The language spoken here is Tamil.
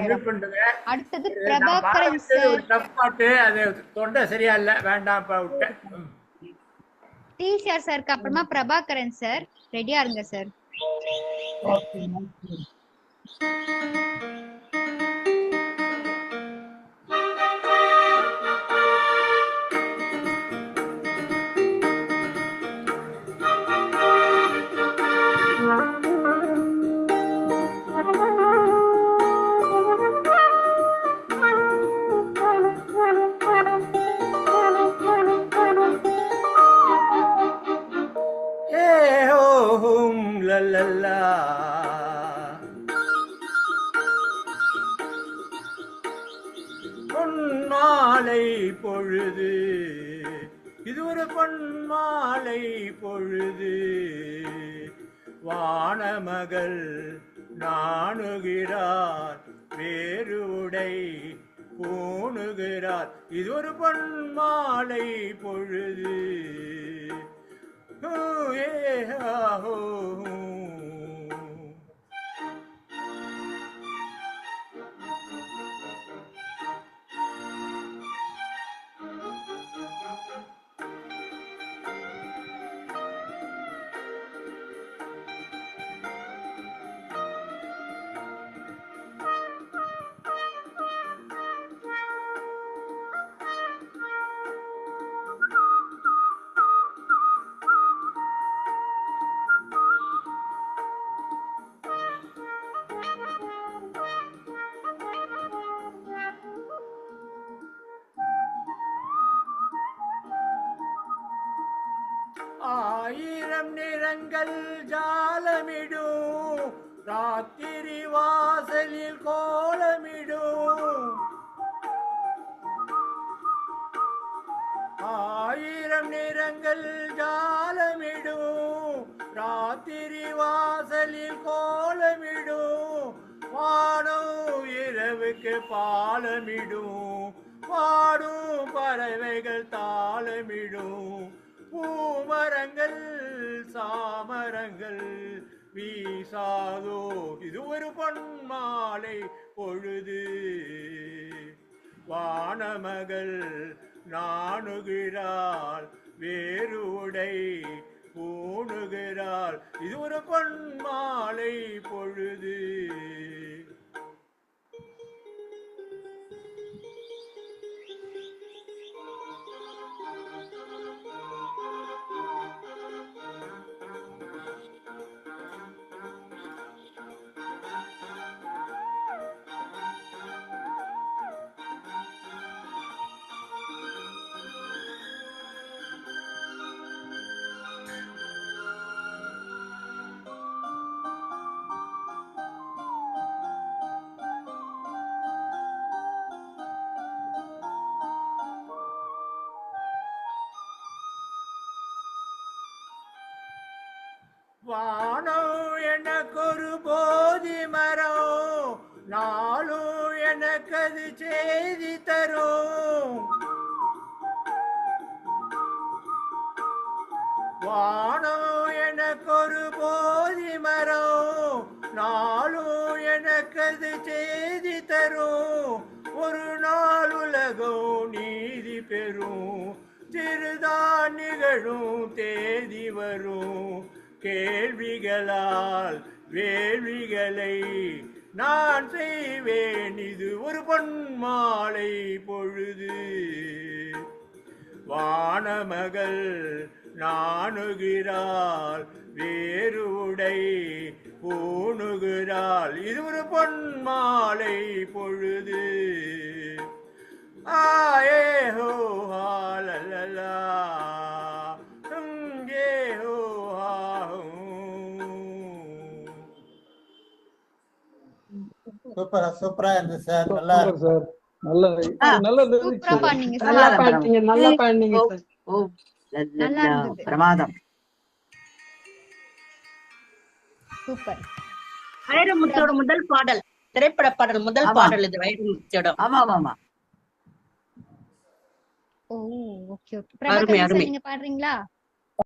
மியூட் பண்ணுங்க. அடுத்தது நான் பாட பிரபாகரன் வச்சது சார். ஒரு டஃப் பாட்டு, அது தொண்டை சரியா இல்ல, வேண்டாம்ப்பா விட்டேன். டிசிஆர் சாருக்கு அப்புறமா பிரபாகரன் சார். ரெடியா இருங்க சார். லல்லல்லா. பொன்மாலை பொழுது, இது ஒரு பொன்மாலை பொழுது, வானமகள் நாணுகிறார், வேறு உடை பூணுகிறார், இது ஒரு பொன்மாலை பொழுது. ஆயிரம் நிறங்கள் ஜாலமிடும், ராத்திரி வாசலில் கோலமிடும். ஆயிரம் நிறங்கள் ஜாலமிடும், ராத்திரி வாசலில் கோலமிடும். வானம் இரவுக்கு பாலமிடும், பாடும் பறவைகள் தாளமிடும். பூமரங்கள் சாமரங்கள் வீசாதோ, இது ஒரு பொன்மாலை பொழுது, வானமகள் நாணுகிறாள், வேறு உடை பூணுகிறாள், இது ஒரு பொன்மாலை பொழுது. வானம் எனக்கொரு போதி மரம், நாளும் எனக்கது செய்தி தரும். வானம் எனக்கொரு போதி மரம், நாளும் எனக்கது செய்தி தரும். ஒரு நாள் உலகம் நீதி பெறும், சிறுதான் நிகழும் தேதி வரும். கேள்விகளால் வேள்விகளை நான் செய்வேன், இது ஒரு பொன்மாலை பொழுது, வானமகள் நாணுகிறாள், வேறு உடை பூணுகிறாள், இது ஒரு பொன்மாலை பொழுது. ஆயே ஹோ ஹாலலா, சூப்பரா சூப்பரா இருந்துச்சு சார். நல்லா சார். நல்லா சூப்பரா பாடுனீங்க சார். நல்லா பாடுனீங்க சார். நல்லா இருந்தது. பிரமாதம். சூப்பர். வைரமுத்தோட முதல் பாடல், திரைப்பட பாடல், முதல் பாடல் இது வைரமுத்தோட. ஆமா ஆமா. ஓ ஓகே ஓகே. பிரபாகரன் சார் நீங்க பாடுறீங்களா?